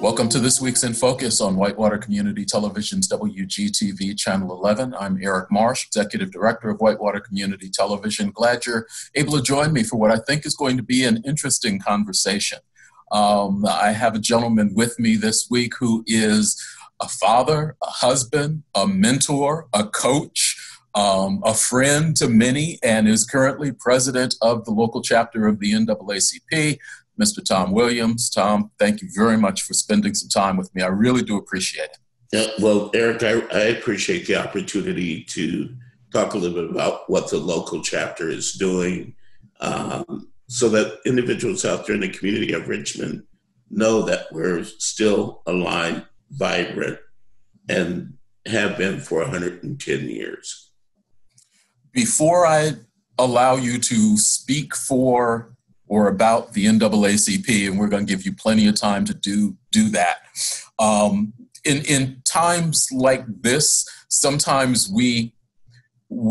Welcome to this week's In Focus on Whitewater Community Television's WGTV Channel 11. I'm Eric Marsh, Executive Director of Whitewater Community Television. Glad you're able to join me for what I think is going to be an interesting conversation. I have a gentleman with me this week who is a father, a husband, a mentor, a coach, a friend to many, and is currently president of the local chapter of the NAACP, Mr. Tom Williams. Tom, thank you very much for spending some time with me. I really do appreciate it. Yeah, well, Eric, I appreciate the opportunity to talk a little bit about what the local chapter is doing so that individuals out there in the community of Richmond know that we're still alive, vibrant, and have been for 110 years. Before I allow you to speak for or about the NAACP, and we're going to give you plenty of time to do that. In times like this, sometimes we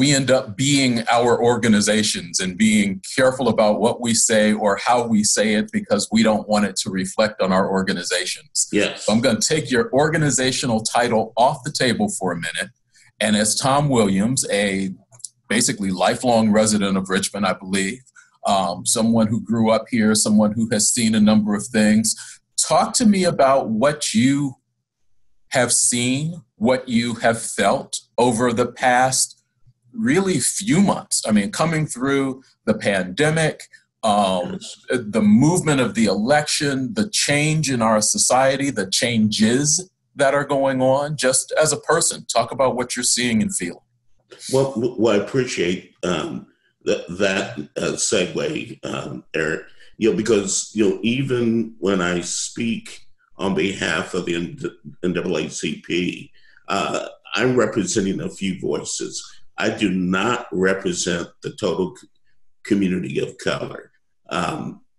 end up being our organizations and being careful about what we say or how we say it because we don't want it to reflect on our organizations. Yes. So I'm going to take your organizational title off the table for a minute. And as Tom Williams, a basically lifelong resident of Richmond, I believe, someone who grew up here, someone who has seen a number of things. Talk to me about what you have seen, what you have felt over the past really few months. I mean, coming through the pandemic, the movement of the election, the change in our society, the changes that are going on, just as a person, talk about what you're seeing and feeling. Well, I appreciate that segue, Eric, because, even when I speak on behalf of the NAACP, I'm representing a few voices. I do not represent the total community of color.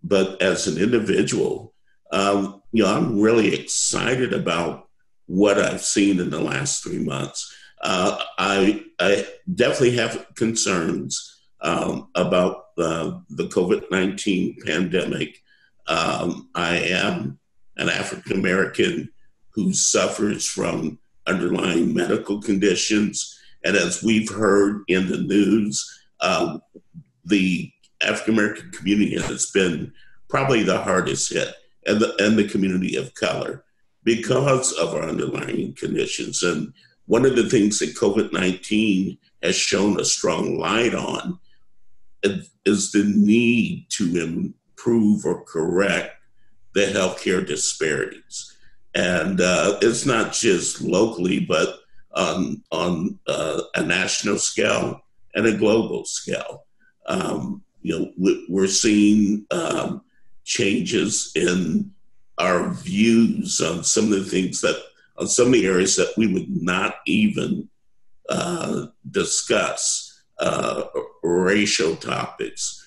But as an individual, I'm really excited about what I've seen in the last 3 months. I definitely have concerns about the COVID-19 pandemic. I am an African American who suffers from underlying medical conditions. And as we've heard in the news, the African American community has been probably the hardest hit, and the community of color, because of our underlying conditions. And one of the things that COVID-19 has shown a strong light on is the need to improve or correct the healthcare disparities. And it's not just locally, but on a national scale and a global scale. We're seeing changes in our views on some of the things on some of the areas that we would not even discuss. Racial topics,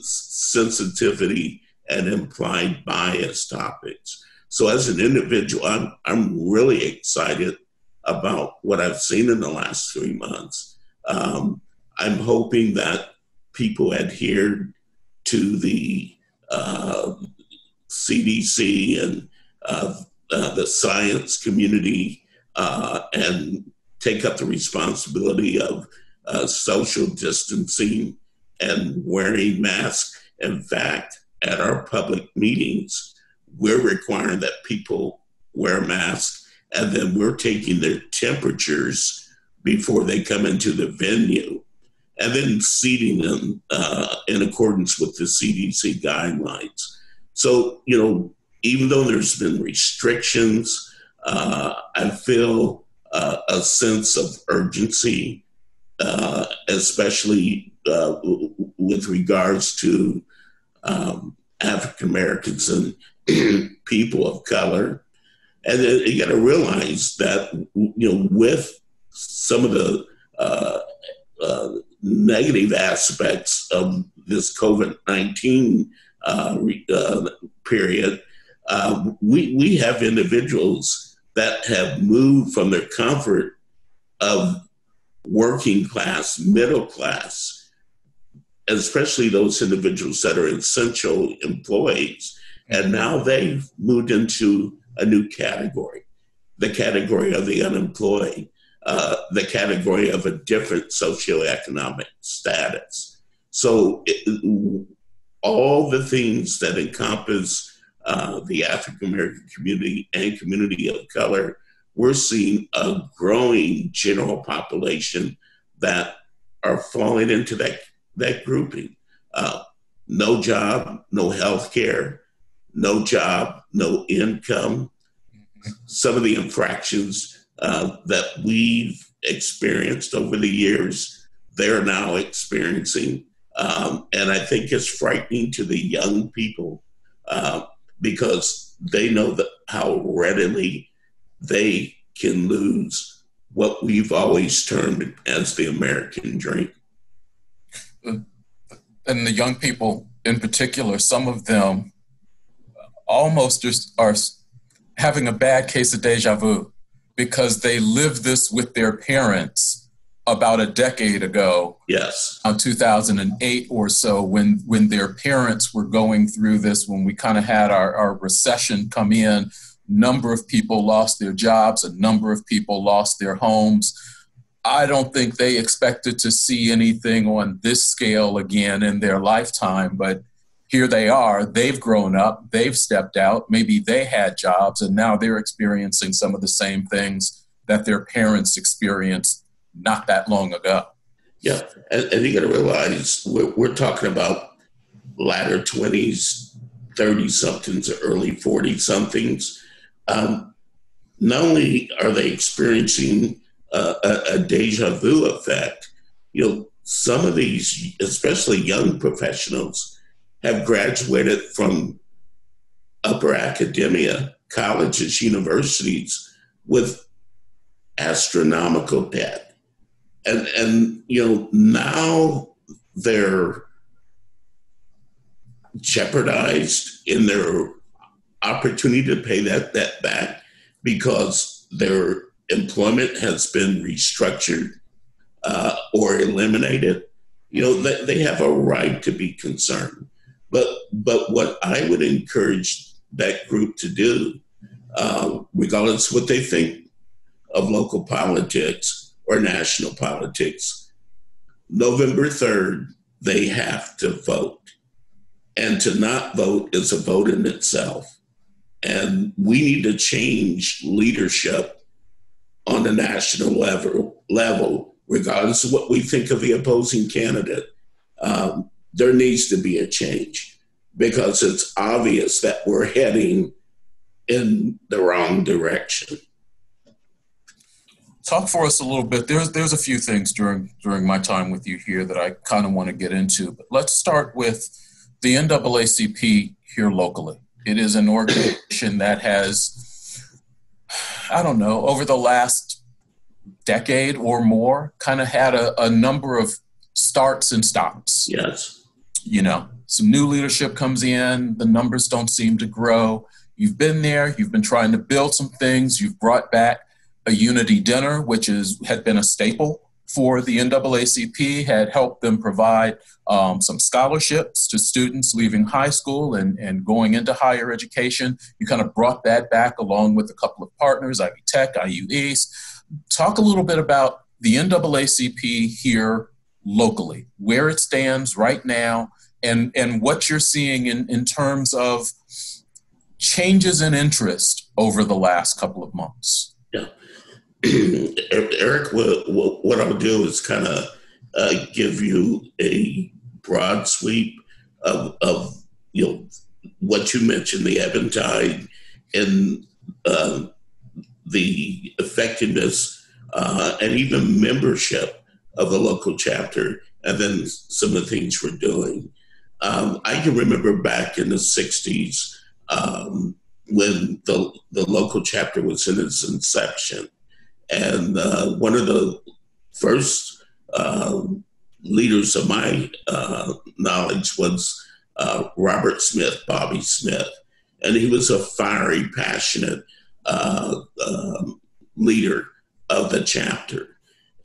sensitivity and implied bias topics. So as an individual, I'm really excited about what I've seen in the last 3 months. I'm hoping that people adhere to the CDC and the science community and take up the responsibility of social distancing and wearing masks. In fact, at our public meetings, we're requiring that people wear masks, and then we're taking their temperatures before they come into the venue, and then seating them in accordance with the CDC guidelines. So, even though there's been restrictions, I feel a sense of urgency, especially with regards to African Americans and people of color. And then you got to realize that, with some of the negative aspects of this COVID-19 period, we have individuals that have moved from their comfort of working class, middle class, especially those individuals that are essential employees, And now they've moved into a new category, the category of the unemployed, the category of a different socioeconomic status. So all the things that encompass the African American community and community of color, we're seeing a growing general population that are falling into that grouping. No job, no health care, no job, no income. Some of the infractions that we've experienced over the years, they're now experiencing. And I think it's frightening to the young people because they know how readily they can lose what we've always termed as the American dream. And the young people in particular, some of them almost just are having a bad case of deja vu because they lived this with their parents about a decade ago. Yes. 2008 or so, when their parents were going through this, when we kind of had our recession come in, number of people lost their jobs, a number of people lost their homes. I don't think they expected to see anything on this scale again in their lifetime, but here they are. They've grown up, they've stepped out, maybe they had jobs, and now they're experiencing some of the same things that their parents experienced not that long ago. Yeah, and you got to realize we're talking about latter 20s, 30-somethings, early 40-somethings. Not only are they experiencing a deja vu effect, some of these, especially young professionals, have graduated from upper academia, colleges, universities with astronomical debt. And now they're jeopardized in their opportunity to pay that debt back because their employment has been restructured or eliminated. They have a right to be concerned. But what I would encourage that group to do, regardless of what they think of local politics or national politics, November 3rd, they have to vote. And to not vote is a vote in itself. And we need to change leadership on the national level, regardless of what we think of the opposing candidate. There needs to be a change because it's obvious that we're heading in the wrong direction. Talk for us a little bit. There's a few things during my time with you here that I kind of want to get into, but let's start with the NAACP here locally. It is an organization that has, over the last decade or more, kind of had a number of starts and stops. Yes. Some new leadership comes in, the numbers don't seem to grow. You've been there, you've been trying to build some things, you've brought back a unity dinner, which had been a staple for the NAACP, had helped them provide some scholarships to students leaving high school and going into higher education. You kind of brought that back along with a couple of partners, Ivy Tech, IU East. Talk a little bit about the NAACP here locally, where it stands right now, and what you're seeing in terms of changes in interest over the last couple of months. Yeah. Eric, what I'll do is kind of give you a broad sweep of what you mentioned, the ebb and tide, and the effectiveness and even membership of the local chapter, and then some of the things we're doing. I can remember back in the 60s when the local chapter was in its inception. And one of the first leaders of my knowledge was Robert Smith, Bobby Smith. And he was a fiery, passionate leader of the chapter.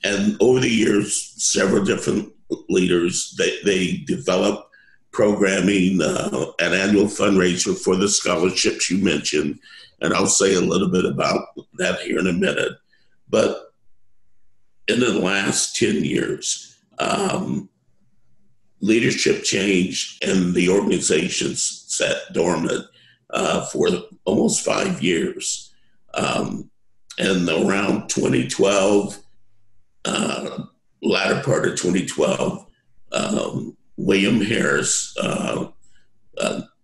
And over the years, several different leaders, they developed programming, an annual fundraiser for the scholarships you mentioned, and I'll say a little bit about that here in a minute. But in the last 10 years, leadership changed and the organization sat dormant for almost 5 years. And around 2012, latter part of 2012, William Harris,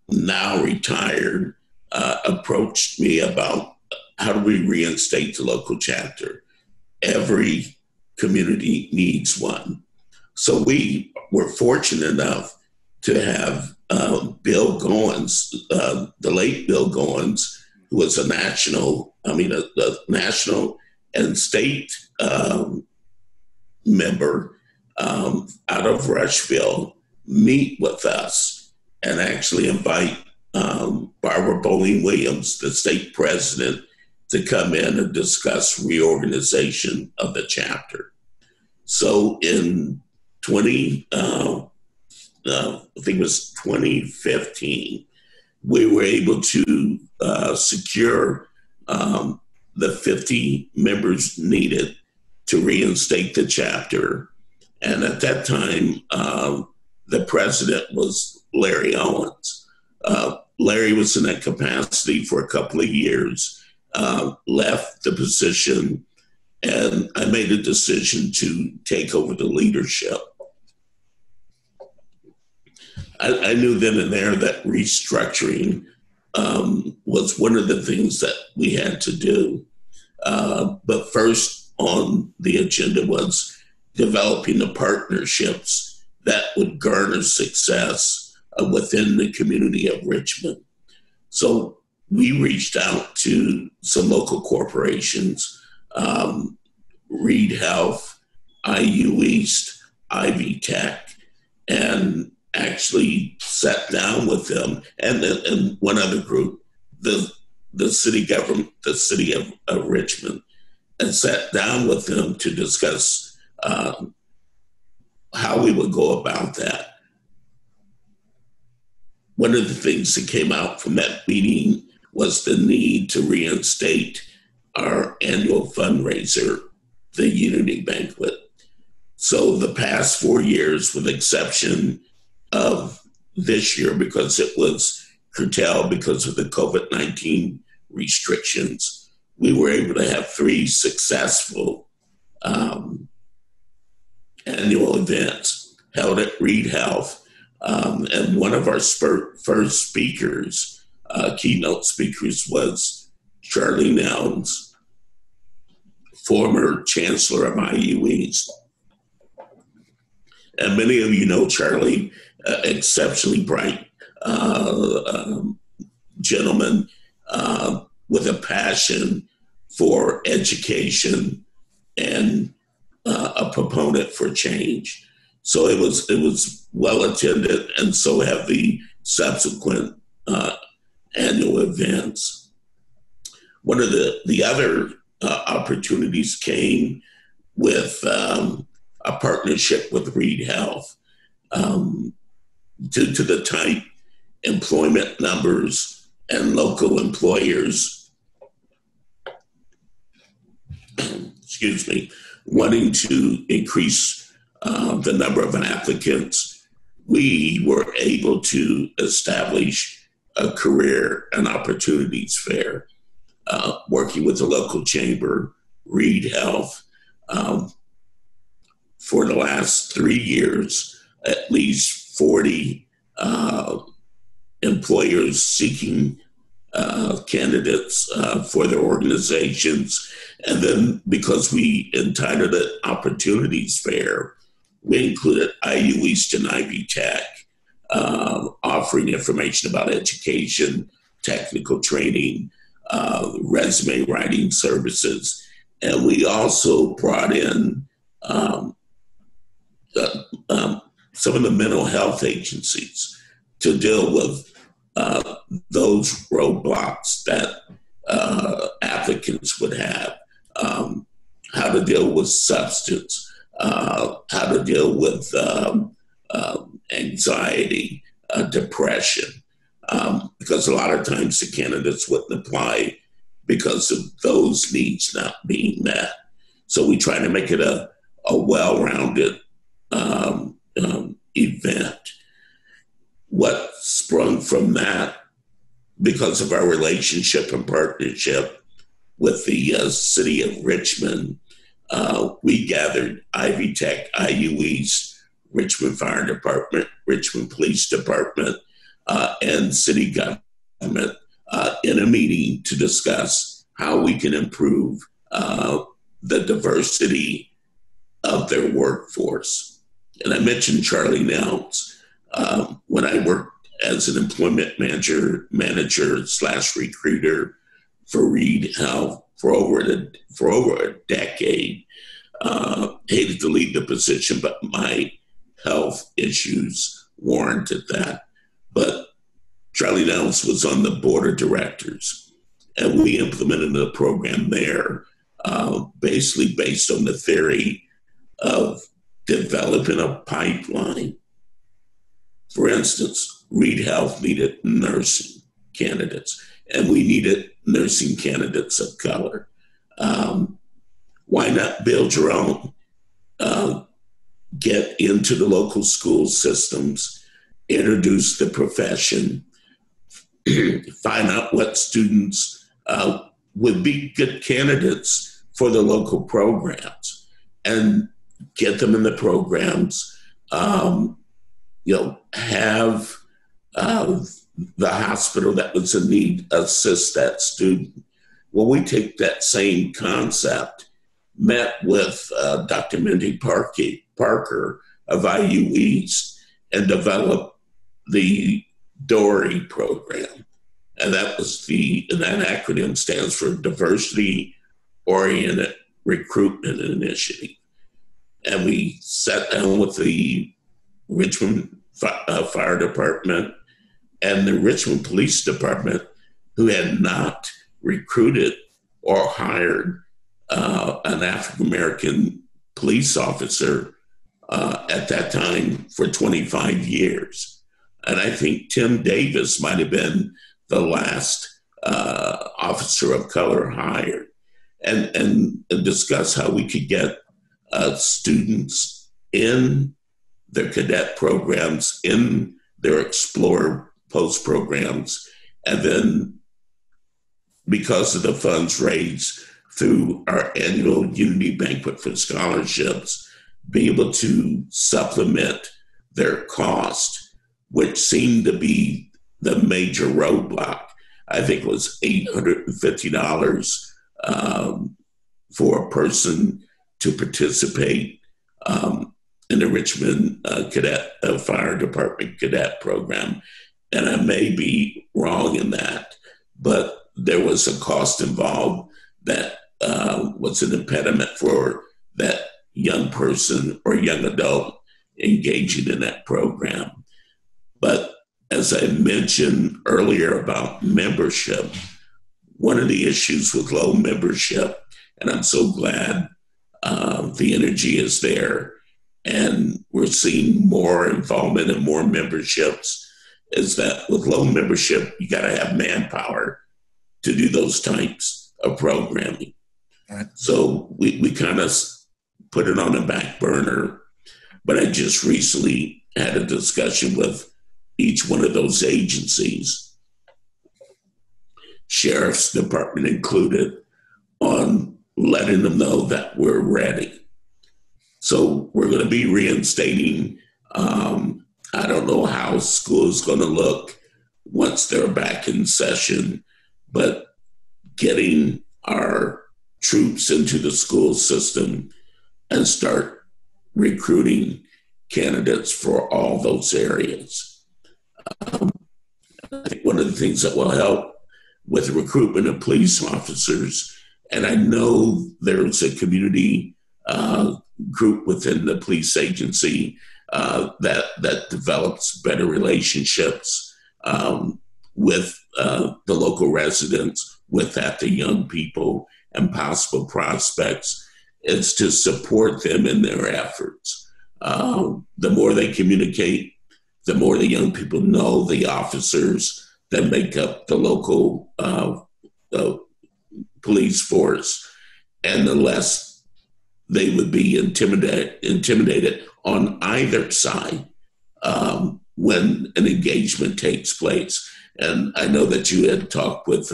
now retired, approached me about how do we reinstate the local chapter. Every community needs one. So we were fortunate enough to have Bill Goins, the late Bill Goins, who was a national and state member out of Rushville, meet with us and actually invite Barbara Bowling Williams, the state president, to come in and discuss reorganization of the chapter. So in I think it was 2015, we were able to secure the 50 members needed to reinstate the chapter. And at that time, the president was Larry Owens. Larry was in that capacity for a couple of years, left the position, and I made a decision to take over the leadership. I knew then and there that restructuring was one of the things that we had to do. But first on the agenda was developing the partnerships that would garner success within the community of Richmond. So we reached out to some local corporations, Reed Health, IU East, Ivy Tech, and actually sat down with them and one other group, the city government, the city of Richmond, and sat down with them to discuss how we would go about that. One of the things that came out from that meeting was the need to reinstate our annual fundraiser, the Unity Banquet. So the past 4 years, with the exception of this year, because it was curtailed because of the COVID-19 restrictions, we were able to have 3 successful annual events held at Reed Health. And one of our first speakers, keynote speakers, was Charlie Nowns, former chancellor of IU East. And many of you know Charlie, exceptionally bright gentleman with a passion for education and a proponent for change. So it was well attended, and so have the subsequent annual events. One of the other opportunities came with a partnership with Reed Health. Due to the tight employment numbers and local employers, wanting to increase the number of applicants, we were able to establish a career and opportunities fair, working with the local chamber, Reed Health. For the last 3 years, at least 40 employers seeking candidates for their organizations. And then because we entitled it Opportunities Fair, we included IU East and Ivy Tech, offering information about education, technical training, resume writing services. And we also brought in some of the mental health agencies to deal with those roadblocks that applicants would have, how to deal with substance, how to deal with anxiety, depression, because a lot of times the candidates wouldn't apply because of those needs not being met. So we try to make it a well-rounded event. What sprung from that, because of our relationship and partnership with the city of Richmond, we gathered Ivy Tech, IU East, Richmond Fire Department, Richmond Police Department, and city government in a meeting to discuss how we can improve the diversity of their workforce. And I mentioned Charlie Nels. When I worked as an employment manager / recruiter for Reed Health for over a decade, hated to leave the position, but my health issues warranted that. But Charlie Nels was on the board of directors, and we implemented a program there, basically based on the theory of developing a pipeline. For instance, Reed Health needed nursing candidates, and we needed nursing candidates of color. Why not build your own? Get into the local school systems, introduce the profession, find out what students would be good candidates for the local programs, and get them in the programs. Have the hospital that was in need assist that student. Well, we take that same concept, met with Dr. Mindy Parker of IU East, and developed the Dory Program. And that acronym stands for Diversity Oriented Recruitment Initiative. And we sat down with the Richmond Fire Department and the Richmond Police Department, who had not recruited or hired an African-American police officer at that time for 25 years. And I think Tim Davis might have been the last officer of color hired, and discuss how we could get students in their cadet programs, in their Explorer post programs, and then because of the funds raised through our annual Unity Banquet for Scholarships, be able to supplement their cost, which seemed to be the major roadblock. I think it was $850 for a person to participate in the Richmond Fire Department Cadet Program. And I may be wrong in that, but there was a cost involved that was an impediment for that young person or young adult engaging in that program. But as I mentioned earlier about membership, one of the issues with low membership, and I'm so glad the energy is there and we're seeing more involvement and more memberships, is that with low membership, you got to have manpower to do those types of programming. Right. So we kind of put it on the back burner. But I just recently had a discussion with each one of those agencies, Sheriff's Department included, on letting them know that we're ready. So we're going to be reinstating. I don't know how school is going to look once they're back in session, but getting our troops into the school system and start recruiting candidates for all those areas. I think one of the things that will help with the recruitment of police officers, and I know there's a community group within the police agency that develops better relationships with the local residents, with that, the young people and possible prospects, is to support them in their efforts. The more they communicate, the more the young people know the officers that make up the local police force, and the less they would be intimidated on either side when an engagement takes place. And I know that you had talked with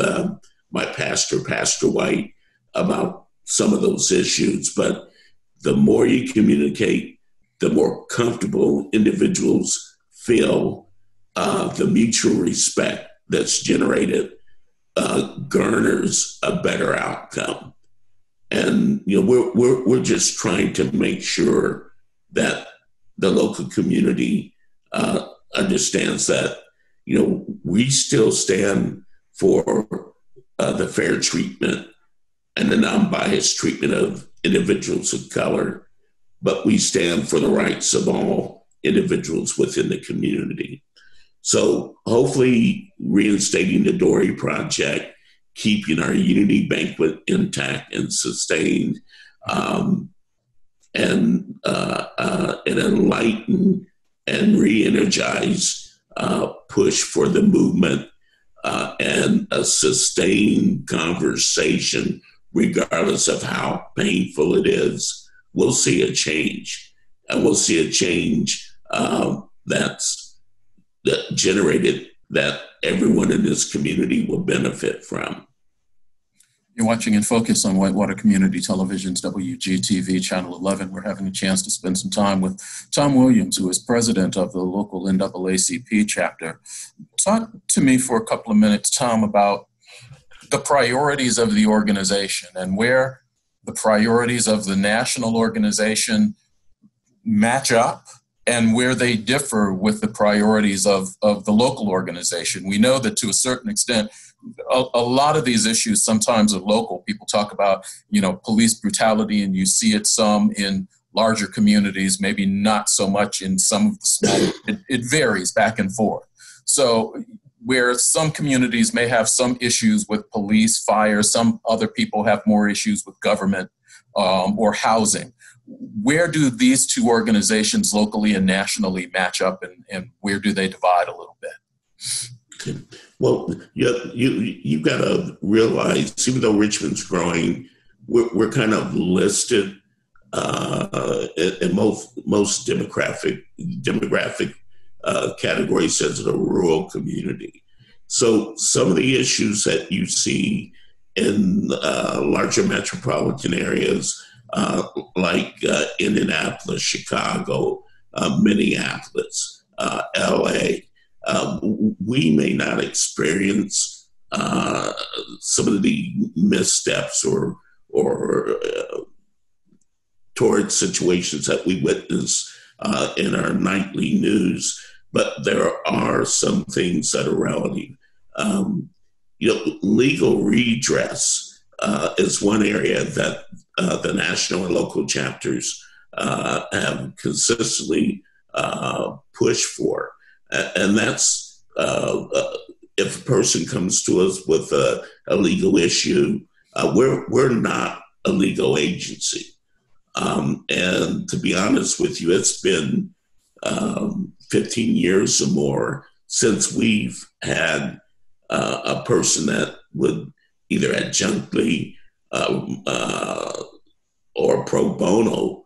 my pastor, Pastor White, about some of those issues, but the more you communicate, the more comfortable individuals feel, the mutual respect that's generated garners a better outcome. And we're just trying to make sure that the local community understands that we still stand for the fair treatment and the non-biased treatment of individuals of color, but we stand for the rights of all individuals within the community. So hopefully reinstating the Dory Project, keeping our Unity Banquet intact and sustained, and an enlightened and re-energized push for the movement and a sustained conversation, regardless of how painful it is, we'll see a change. And we'll see a change that's generated that everyone in this community will benefit from. You're watching In Focus on Whitewater Community Television's WGTV Channel 11. We're having a chance to spend some time with Tom Williams, who is president of the local NAACP chapter. Talk to me for a couple of minutes, Tom, about the priorities of the organization and where the priorities of the national organization match up and where they differ with the priorities of the local organization. We know that to a certain extent, a lot of these issues sometimes are local. People talk about, police brutality, and you see it some in larger communities, maybe not so much in some of the smaller. It varies back and forth. So where some communities may have some issues with police, fire, some other people have more issues with government or housing. Where do these two organizations locally and nationally match up, and where do they divide a little bit? Well, you got to realize, even though Richmond's growing, we're kind of listed in most demographic categories as a rural community. So some of the issues that you see in larger metropolitan areas, like Indianapolis, Chicago, Minneapolis, LA, we may not experience some of the missteps or toward situations that we witness in our nightly news, but there are some things that are relative. Legal redress is one area that the national and local chapters have consistently pushed for. And that's if a person comes to us with a legal issue, we're not a legal agency. And to be honest with you, it's been 15 years or more since we've had a person that would either adjunctly or pro bono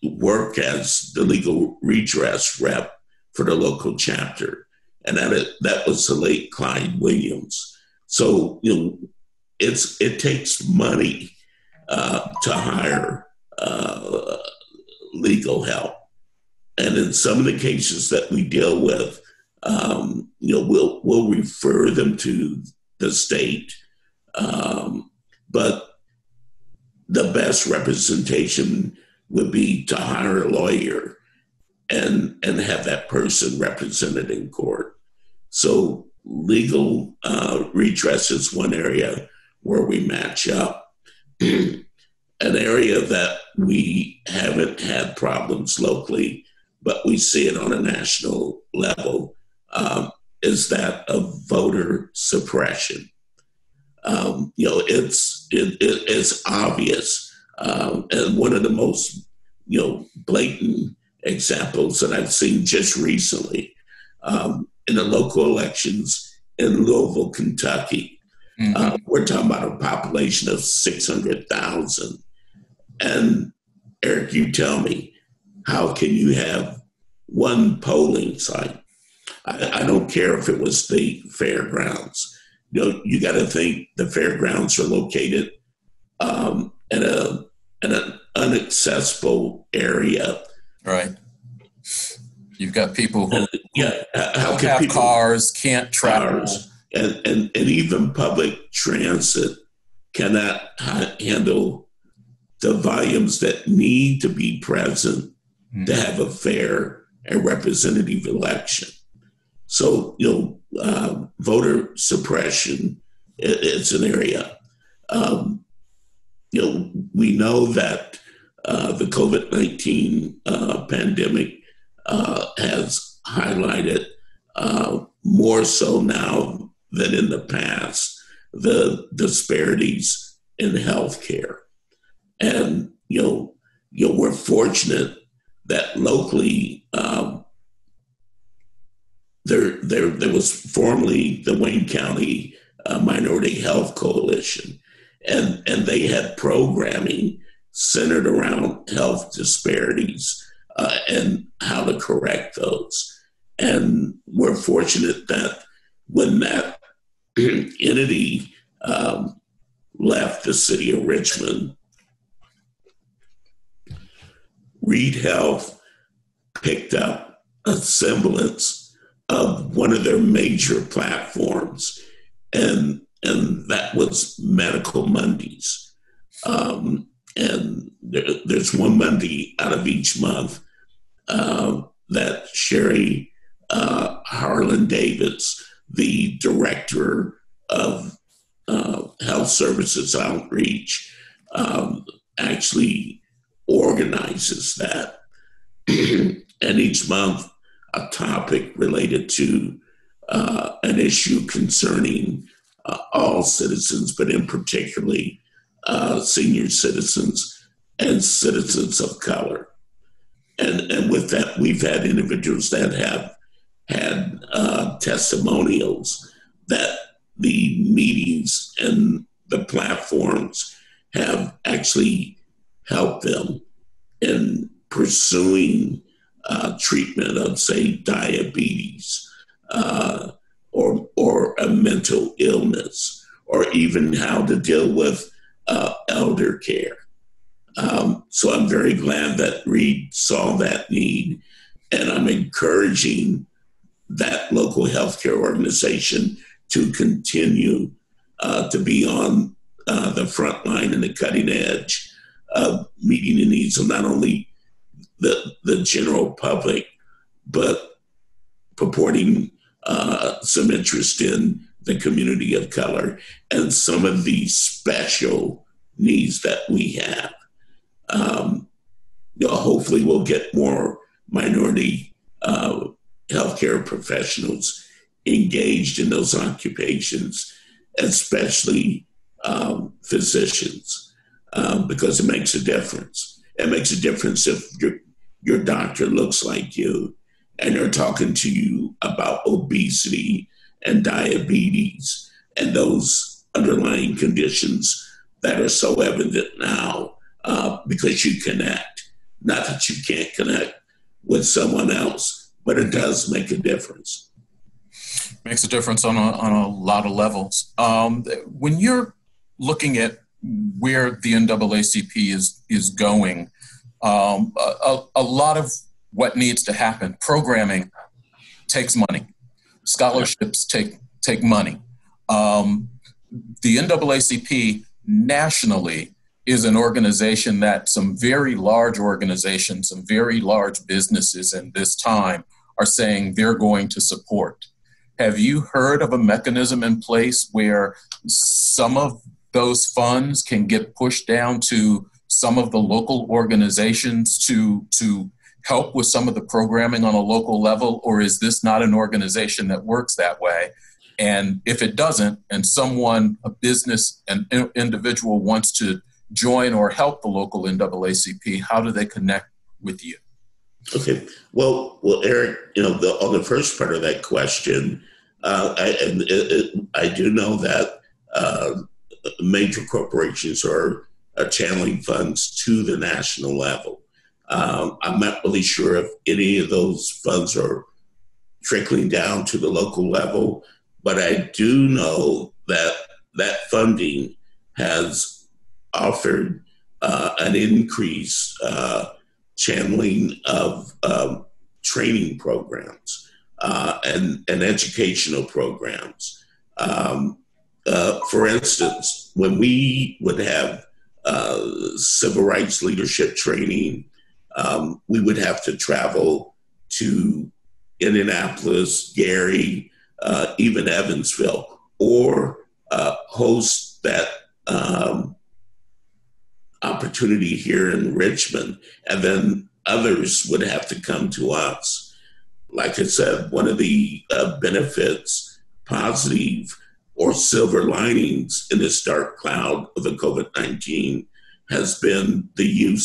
work as the legal redress rep for the local chapter. And that was the late Clyde Williams. So, it takes money to hire legal help. And in some of the cases that we deal with, we'll refer them to the state. But the best representation would be to hire a lawyer and have that person represented in court. So legal redress is one area where we match up. An area that we haven't had problems locally, but we see it on a national level, is that of voter suppression. It's obvious, and one of the most blatant examples that I've seen just recently in the local elections in Louisville, Kentucky. We're talking about a population of 600,000. And Eric, you tell me, how can you have one polling site? I don't care if it was the fairgrounds. You got to think the fairgrounds are located in an inaccessible area. Right. You've got people who how can have people, cars, can't travel. Cars, and even public transit cannot handle the volumes that need to be present to have a fair and representative election. So, voter suppression is an area. We know that the COVID-19 pandemic has highlighted more so now than in the past the disparities in healthcare. And, we're fortunate that locally there was formerly the Wayne County Minority Health Coalition, and they had programming centered around health disparities and how to correct those. And we're fortunate that when that entity left the city of Richmond, Reed Health picked up a semblance of one of their major platforms, and that was Medical Mondays. And there's one Monday out of each month that Sherry Harlan Davis, the director of Health Services Outreach, actually organizes that. And each month, a topic related to an issue concerning all citizens, but in particularly senior citizens and citizens of color. And with that, we've had individuals that have had testimonials that the meetings and the platforms have actually helped them in pursuing treatment of, say, diabetes or a mental illness, or even how to deal with elder care. So I'm very glad that Reed saw that need, and I'm encouraging that local healthcare organization to continue to be on the front line and the cutting edge of meeting the needs of not only the general public, but purporting some interest in the community of color and some of the special needs that we have. Hopefully we'll get more minority healthcare professionals engaged in those occupations, especially physicians, because it makes a difference. It makes a difference if your doctor looks like you and they're talking to you about obesity and diabetes and those underlying conditions that are so evident now because you connect. Not that you can't connect with someone else, but it does make a difference. Makes a difference on a lot of levels. When you're looking at where the NAACP is going, a lot of what needs to happen, programming takes money. Scholarships take money. The NAACP nationally is an organization that some very large organizations, some very large businesses in this time are saying they're going to support. Have you heard of a mechanism in place where some of those funds can get pushed down to some of the local organizations to help with some of the programming on a local level? Or is this not an organization that works that way? And if it doesn't, and someone, a business, an individual wants to join or help the local NAACP, how do they connect with you? Okay. Well, Eric, on the first part of that question, I do know that major corporations are channeling funds to the national level. I'm not really sure if any of those funds are trickling down to the local level, but I do know that that funding has offered an increase channeling of training programs and educational programs. For instance, when we would have civil rights leadership training, we would have to travel to Indianapolis, Gary, even Evansville, or host that opportunity here in Richmond, and then others would have to come to us. Like I said, one of the benefits, positive or silver linings in this dark cloud of the COVID-19 has been the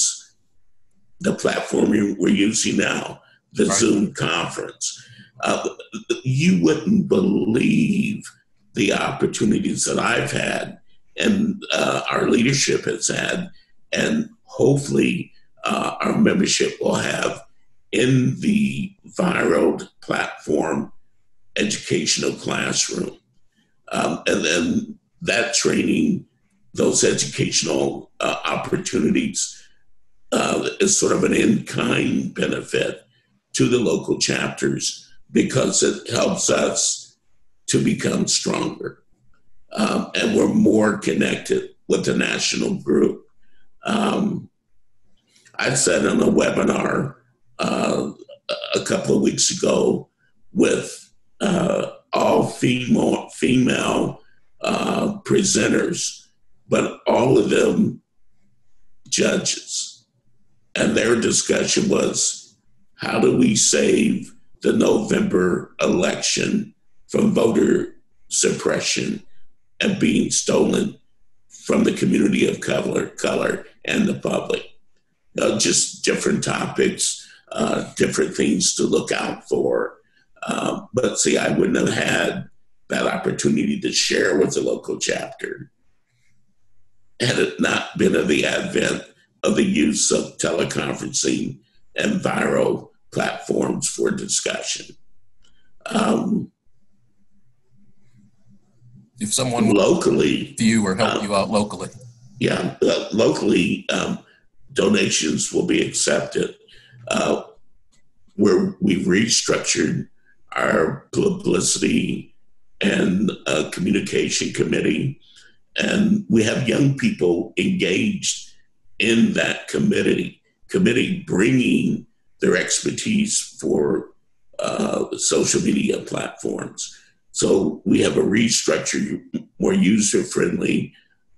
platform we're using now, the right. Zoom conference. You wouldn't believe the opportunities that I've had and our leadership has had, and hopefully our membership will have in the viral platform educational classroom. And then that training, those educational opportunities is sort of an in-kind benefit to the local chapters because it helps us to become stronger. And we're more connected with the national group. I said on a webinar a couple of weeks ago with all female presenters, but all of them judges. And their discussion was, how do we save the November election from voter suppression and being stolen from the community of color and the public? Just different topics, different things to look out for. But see, I wouldn't have had that opportunity to share with the local chapter had it not been of the advent of the use of teleconferencing and viral platforms for discussion. If someone locally view or help you out locally. Yeah, locally, donations will be accepted. Where we've restructured our publicity and communication committee, and we have young people engaged in that committee bringing their expertise for social media platforms. So we have a restructured, more user-friendly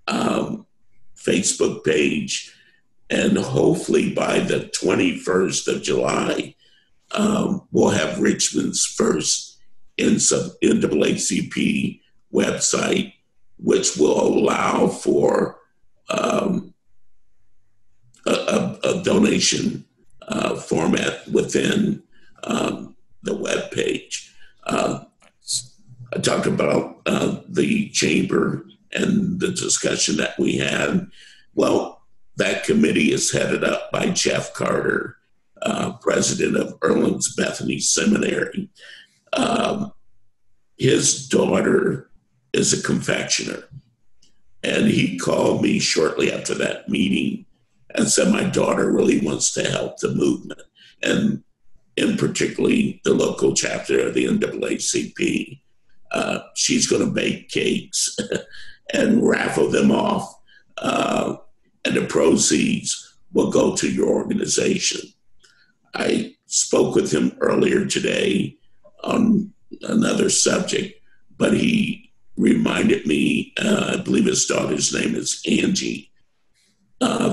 Facebook page, and hopefully by the 21st of July, we'll have Richmond's first NAACP website, which will allow for a donation format within the web page. I talked about the chamber and the discussion that we had. Well, that committee is headed up by Jeff Carter, president of Erlin's Bethany Seminary. His daughter is a confectioner. And he called me shortly after that meeting and said, my daughter really wants to help the movement, and in particularly the local chapter of the NAACP. She's going to bake cakes and raffle them off, and the proceeds will go to your organization. I spoke with him earlier today on another subject, but he reminded me, I believe his daughter's name is Angie.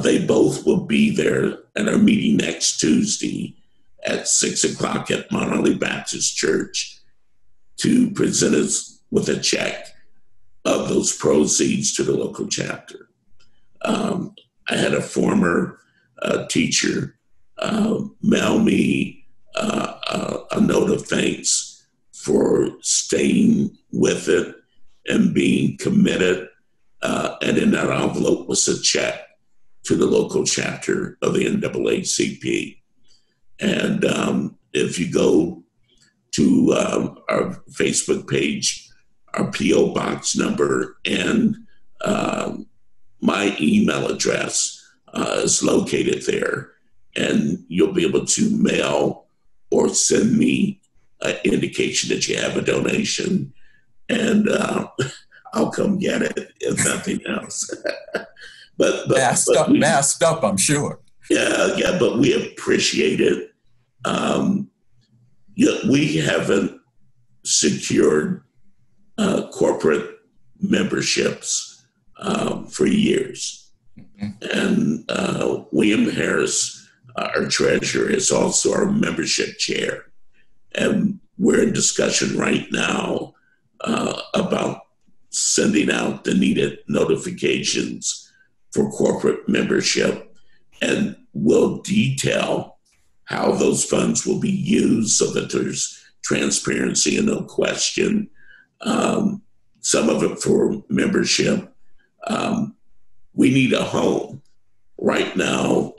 They both will be there at our meeting next Tuesday at 6:00 at Mount Olive Baptist Church to present us with a check of those proceeds to the local chapter. I had a former teacher mail me a note of thanks for staying with it and being committed. And in that envelope was a check to the local chapter of the NAACP. And if you go to our Facebook page, our P.O. box number and my email address is located there. And you'll be able to mail or send me an indication that you have a donation. And I'll come get it, if nothing else. but masked up, I'm sure. Yeah, but we appreciate it. We haven't secured corporate memberships for years. Mm-hmm. And William Harris, our treasurer, is also our membership chair. And we're in discussion right now about sending out the needed notifications for corporate membership, and we'll detail how those funds will be used so that there's transparency and no question. Some of it for membership. We need a home. Right now,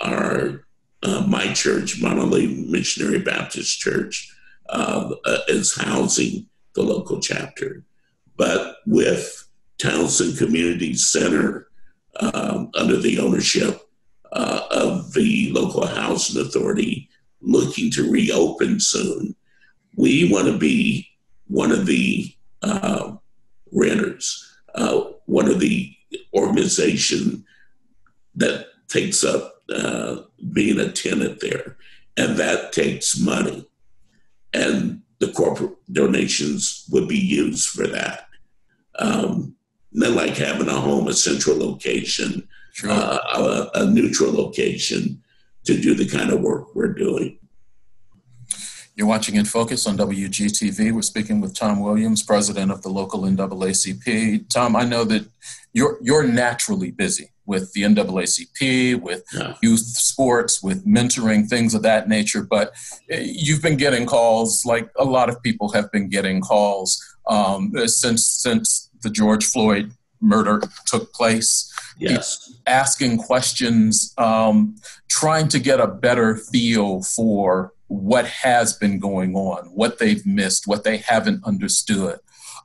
my church, Monolith Missionary Baptist Church, is housing the local chapter. But with Townsend Community Center under the ownership of the local housing authority looking to reopen soon, we want to be one of the renters, one of the organization that takes up being a tenant there. And that takes money. And the corporate donations would be used for that. Not like having a home, a central location, sure. A neutral location to do the kind of work we're doing. You're watching In Focus on WGTV. We're speaking with Tom Williams, president of the local NAACP. Tom, I know that you're naturally busy with the NAACP, with youth sports, with mentoring, things of that nature. But you've been getting calls, like a lot of people have been getting calls since the George Floyd murder took place. Yes. Asking questions, trying to get a better feel for what has been going on, what they've missed, what they haven't understood.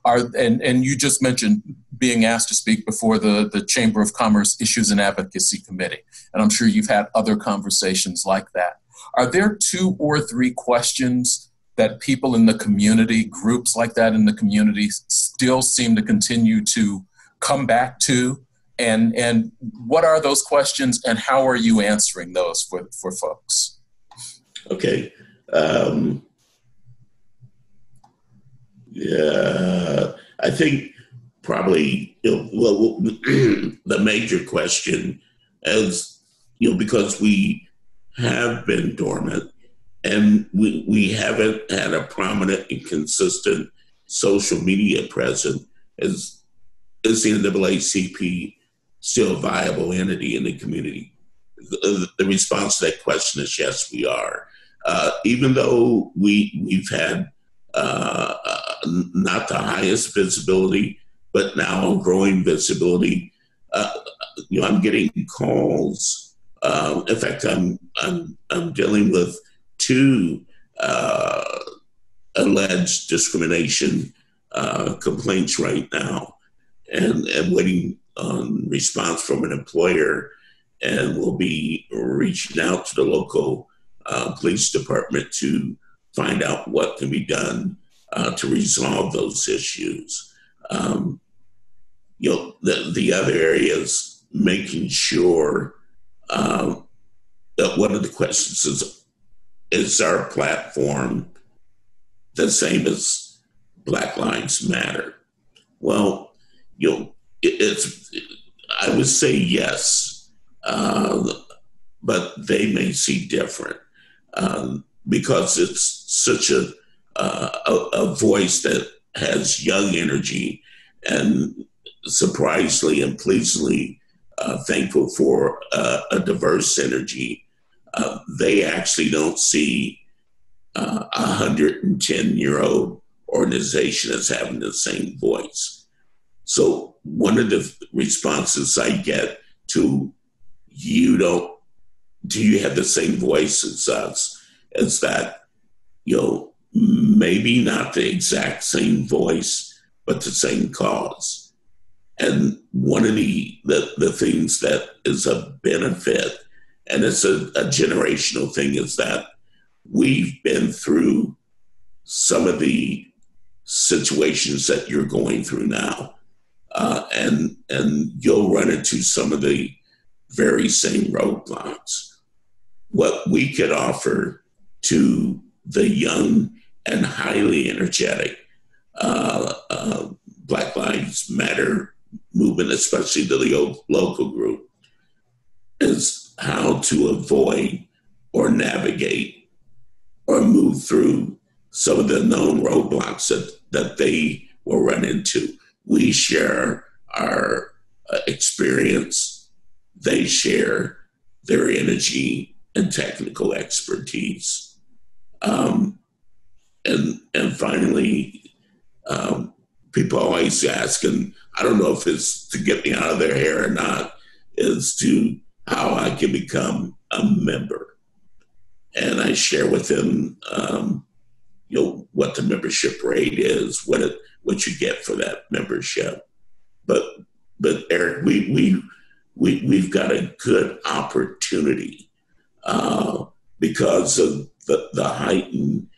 And you just mentioned being asked to speak before the Chamber of Commerce Issues and Advocacy Committee. And I'm sure you've had other conversations like that. Are there 2 or 3 questions that people in the community, groups like that in the community, still seem to continue to come back to? And what are those questions, and how are you answering those for folks? Okay. I think probably the major question is, because we have been dormant and we haven't had a prominent and consistent social media presence, is the NAACP still a viable entity in the community? The response to that question is yes, we are. Even though we've had not the highest visibility, but now growing visibility, I'm getting calls. In fact, I'm dealing with 2 alleged discrimination complaints right now, and waiting on response from an employer, and we'll be reaching out to the local police department to find out what can be done to resolve those issues. The other areas, making sure that one of the questions is our platform the same as Black Lives Matter? Well, I would say yes, but they may see different. Because it's such a voice that has young energy, and surprisingly and pleasingly thankful for a diverse energy. they actually don't see a 110-year-old organization as having the same voice. So one of the responses I get to do you have the same voice as us, is that, maybe not the exact same voice, but the same cause. And one of the things that is a benefit, and it's a generational thing, is that we've been through some of the situations that you're going through now. And you'll run into some of the very same roadblocks. What we could offer to the young and highly energetic Black Lives Matter movement, especially to the local group, is how to avoid or navigate or move through some of the known roadblocks that they will run into. We share our experience. They share their energy and technical expertise. And finally, people always ask, and I don't know if it's to get me out of their hair or not, is to how I can become a member. And I share with them, what the membership rate is, what you get for that membership. But Eric, we've got a good opportunity because of the heightened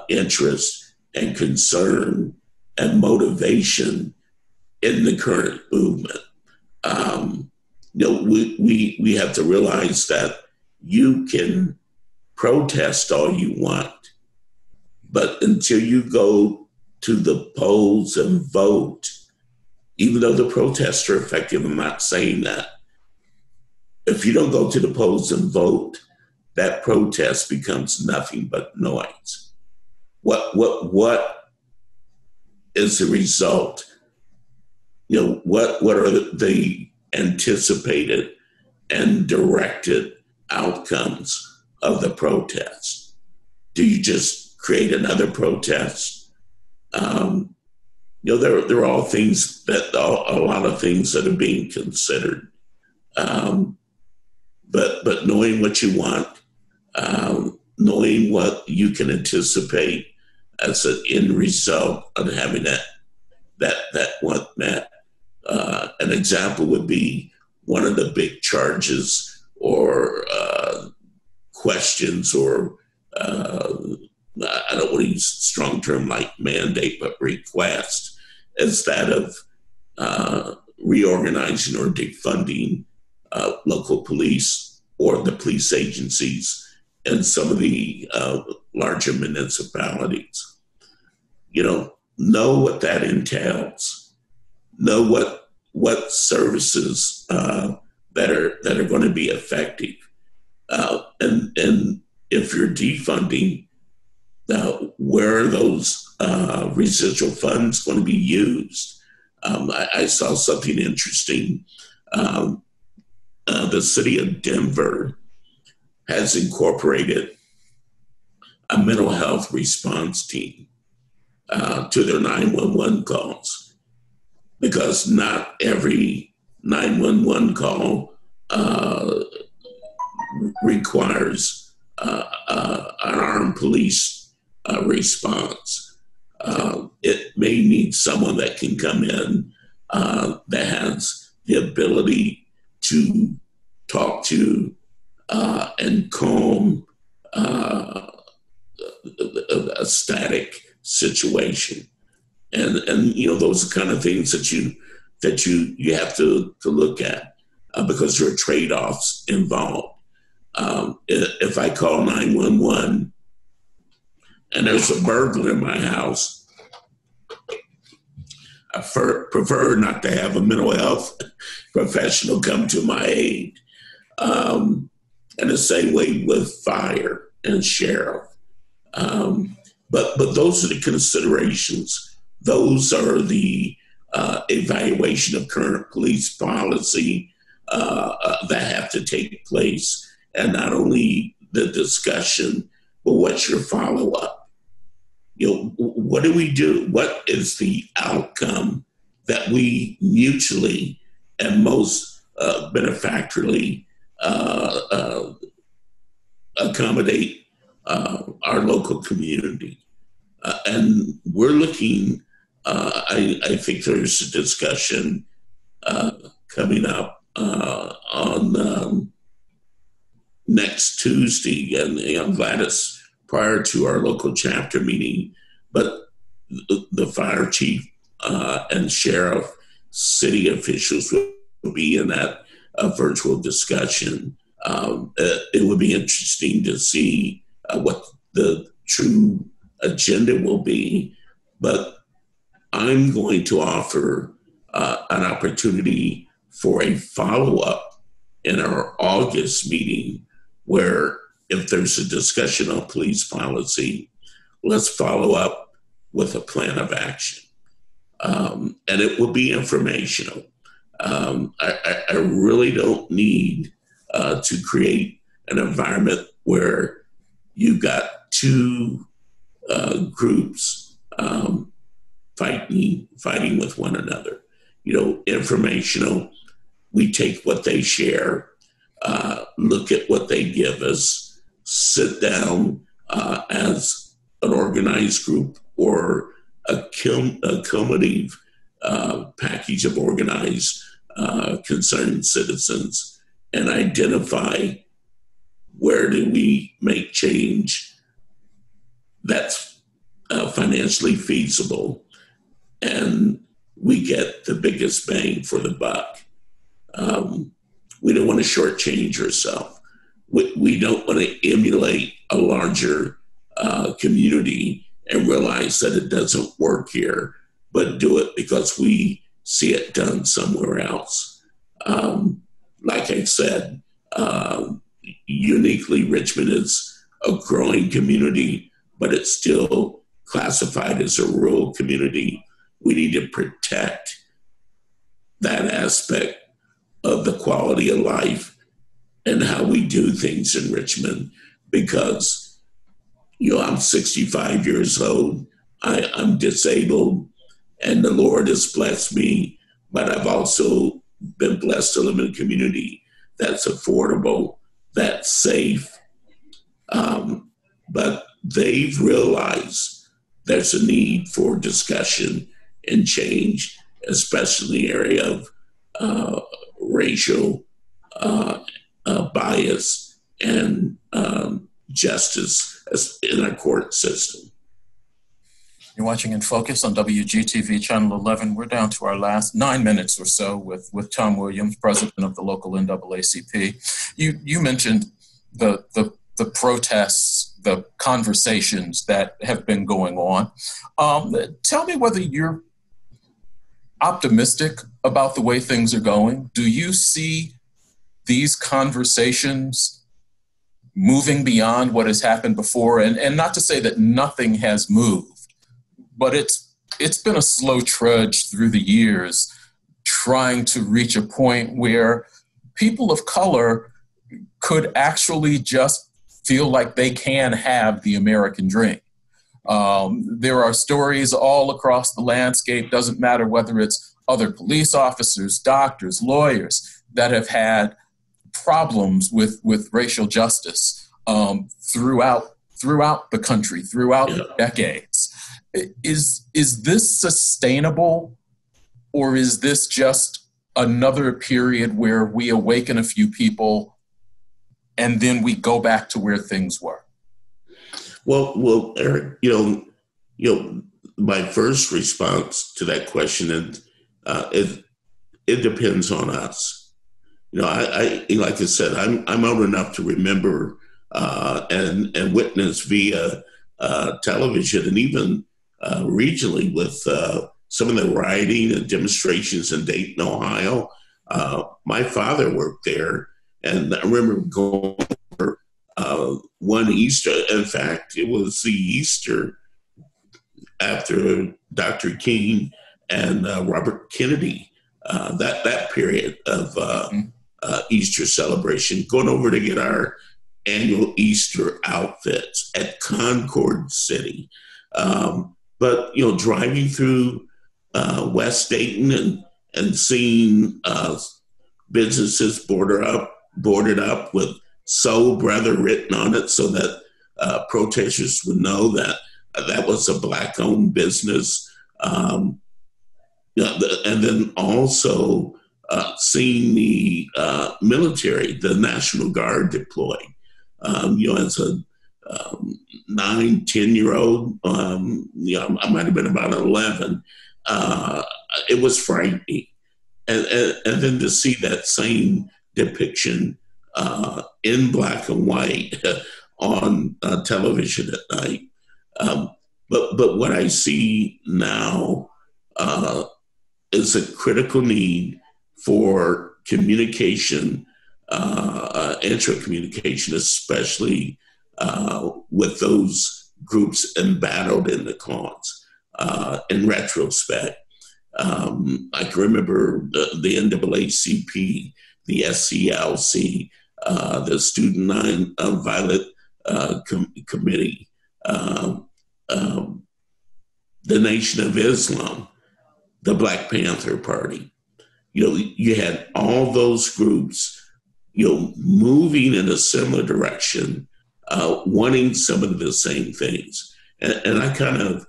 interest and concern and motivation in the current movement. We have to realize that you can protest all you want, but until you go to the polls and vote, even though the protests are effective, I'm not saying that. If you don't go to the polls and vote, that protest becomes nothing but noise. What is the result? What are the anticipated and directed outcomes of the protest? Do you just create another protest? There are all things that a lot of things that are being considered. But knowing what you want, knowing what you can anticipate as an end result of having that one met. An example would be one of the big charges or questions, or I don't want to use a strong term like mandate, but request, is that of reorganizing or defunding local police or the police agencies in some of the larger municipalities. Know what that entails. Know what services that are going to be effective, and if you're defunding, where are those residual funds going to be used? I saw something interesting. The city of Denver has incorporated a mental health response team to their 911 calls, because not every 911 call requires an armed police response. It may need someone that can come in that has the ability to talk to and calm a static situation, and those are kind of things that you have to look at because there are trade-offs involved. If I call 911 and there's a burglar in my house, I prefer not to have a mental health professional come to my aid. And the same way with fire and sheriff. But those are the considerations. Those are the evaluation of current police policy that have to take place. and not only the discussion, but what's your follow-up? What do we do? What is the outcome that we mutually and most benefactorily accommodate our local community? And we're looking, I think there's a discussion coming up on next Tuesday, and I'm glad it's prior to our local chapter meeting, but the fire chief and sheriff, city officials will be in that virtual discussion. It would be interesting to see what the true agenda will be, but I'm going to offer an opportunity for a follow-up in our August meeting, where if there's a discussion on police policy, let's follow up with a plan of action. And it will be informational. I really don't need to create an environment where you've got two groups fighting with one another. Informational. We take what they share, look at what they give us, sit down as an organized group or a accommodative package of organized concerned citizens, and identify where do we make change that's financially feasible and we get the biggest bang for the buck. We don't want to shortchange ourselves. We don't want to emulate a larger community and realize that it doesn't work here, but do it because we see it done somewhere else. Like I said, uniquely Richmond is a growing community, but it's still classified as a rural community. We need to protect that aspect of the quality of life and how we do things in Richmond, because I'm 65 years old, I'm disabled, and the Lord has blessed me, but I've also been blessed to live in a community that's affordable, that's safe. But they've realized there's a need for discussion and change, especially in the area of racial bias and justice in our court system. You're watching In Focus on WGTV Channel 11. We're down to our last 9 minutes or so with Tom Williams, president of the local NAACP. You mentioned the protests, the conversations that have been going on. Tell me whether you're optimistic about the way things are going. Do you see these conversations moving beyond what has happened before? And not to say that nothing has moved, but it's been a slow trudge through the years trying to reach a point where people of color could actually just feel like they can have the American dream. There are stories all across the landscape, doesn't matter whether it's other police officers, doctors, lawyers, that have had problems with racial justice throughout the country, throughout the decades. Is this sustainable, or is this just another period where we awaken a few people and then we go back to where things were? Well, Eric, my first response to that question is it depends on us. I like I said, I'm old enough to remember and witness via television and even regionally with some of the rioting and demonstrations in Dayton, Ohio. My father worked there, and I remember going over one Easter. In fact, it was the Easter after Dr. King and Robert Kennedy, that period of Easter celebration, going over to get our annual Easter outfits at Concord City. But, driving through West Dayton and seeing businesses boarded up with "Soul Brother" written on it, so that protesters would know that that was a Black-owned business. And then also seeing the military, the National Guard deployed. As a 9, 10-year-old, I might have been about 11. It was frightening. And then to see that same depiction in black and white on television at night. But what I see now is a critical need for communication, intra-communication, especially with those groups embattled in the cause. In retrospect, I can remember the NAACP, the SCLC, the Student Nonviolent Committee, the Nation of Islam, the Black Panther Party. You had all those groups, moving in a similar direction, wanting some of the same things. And I kind of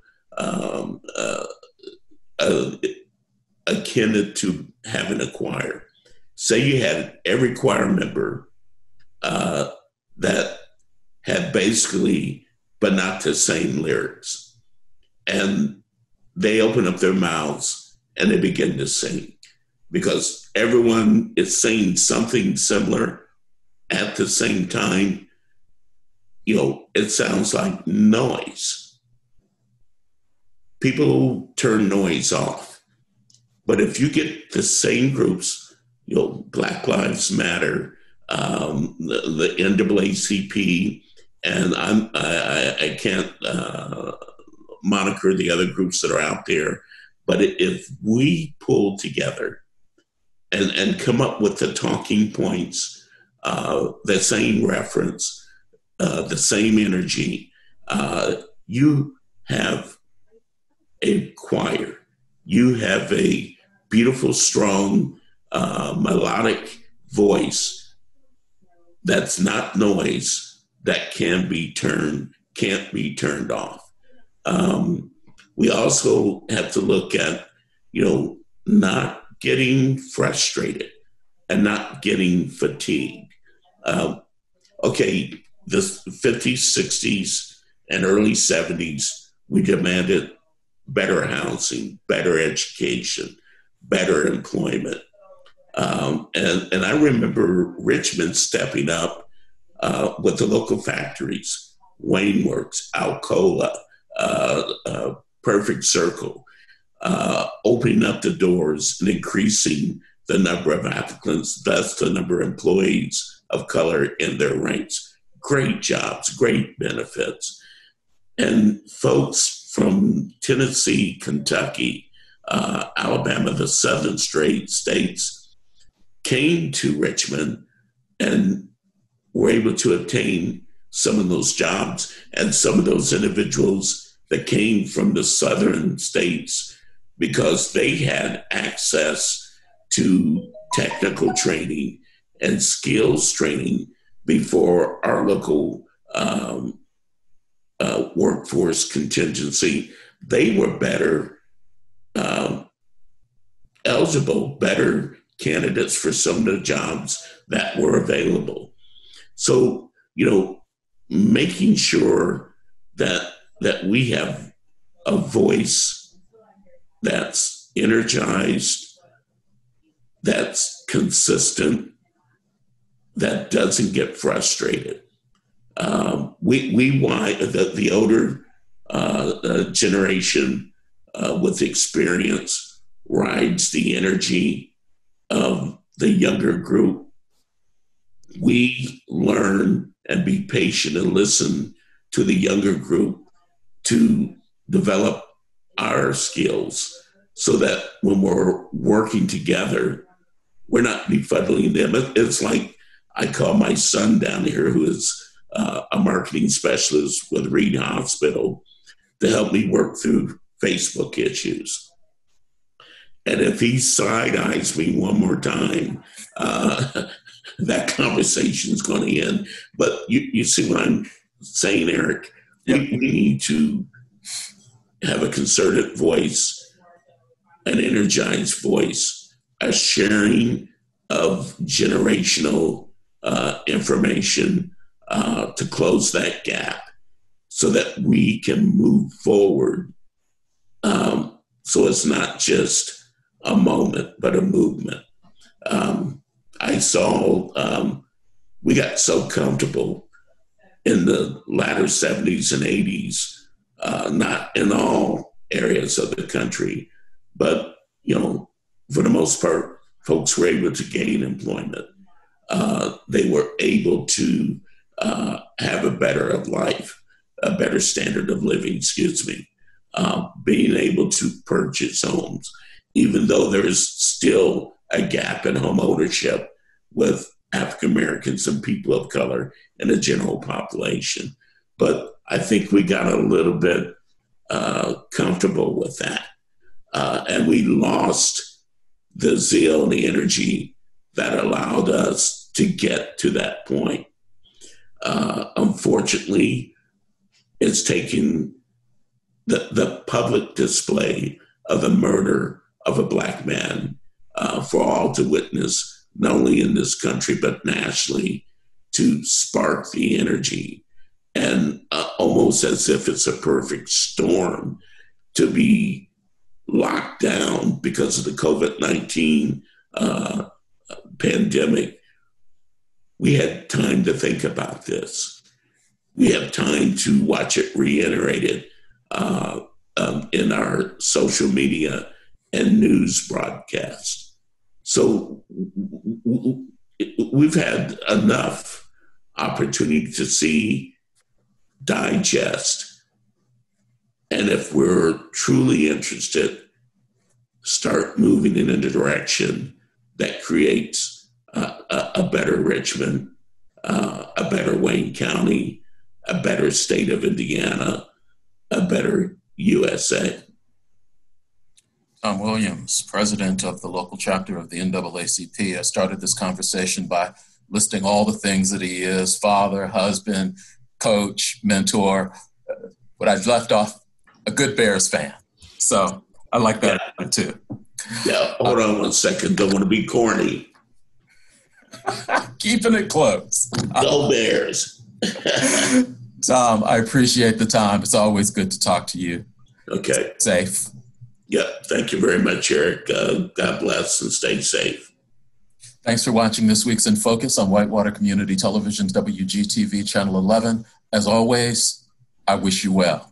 akin it to having a choir. Say you had every choir member that had basically, but not the same lyrics. And they open up their mouths and they begin to sing, because everyone is saying something similar at the same time. It sounds like noise. People turn noise off. But if you get the same groups, Black Lives Matter, the NAACP, and I can't moniker the other groups that are out there, but if we pull together and come up with the talking points, the same reference, the same energy, you have a choir. You have a beautiful, strong, melodic voice that's not noise, that can't be turned off. We also have to look at, not getting frustrated and not getting fatigued. Okay, the 50s, 60s, and early 70s, we demanded better housing, better education, better employment. And I remember Richmond stepping up with the local factories, Wayne Works, Alcoa, Perfect Circle, opening up the doors and increasing the number of applicants, thus the number of employees of color in their ranks. Great jobs, great benefits. And folks from Tennessee, Kentucky, Alabama, the southern states, came to Richmond and were able to obtain some of those jobs. And some of those individuals that came from the southern states, because they had access to technical training and skills training before our local workforce contingency, they were better eligible, better candidates for some of the jobs that were available. So, making sure that we have a voice that's energized, that's consistent, that doesn't get frustrated. We want the older generation with experience rides the energy of the younger group. We learn and be patient and listen to the younger group to develop our skills, so that when we're working together, we're not befuddling them. It's like I call my son down here, who is a marketing specialist with Reed Hospital, to help me work through Facebook issues. And if he side-eyes me one more time, that conversation's going to end. But you see what I'm saying, Eric? Yep. We need to have a concerted voice, an energized voice, a sharing of generational information to close that gap so that we can move forward. So it's not just a moment, but a movement. I saw, we got so comfortable in the latter 70s and 80s, not in all areas of the country, but, for the most part, folks were able to gain employment. They were able to have a better life, a better standard of living, being able to purchase homes, even though there is still a gap in home ownership with African Americans and people of color in the general population. But I think we got a little bit comfortable with that. And we lost the zeal and the energy that allowed us to get to that point. Unfortunately, it's taken the public display of the murder of a Black man for all to witness, not only in this country, but nationally, to spark the energy. And almost as if it's a perfect storm to be locked down because of the COVID-19 pandemic, we had time to think about this. We have time to watch it reiterated in our social media and news broadcasts. So we've had enough opportunity to see, digest, and if we're truly interested, start moving in a direction that creates a better Richmond, a better Wayne County, a better state of Indiana, a better USA. Tom Williams, president of the local chapter of the NAACP, I started this conversation by listing all the things that he is: father, husband, coach, mentor, but I've left off a good Bears fan. So I like that too. Yeah, hold on one second. Don't want to be corny. Keeping it close. Go Bears. Tom, I appreciate the time. It's always good to talk to you. Okay. Safe. Yeah, thank you very much, Eric. God bless and stay safe. Thanks for watching this week's In Focus on Whitewater Community Television's WGTV Channel 11. As always, I wish you well.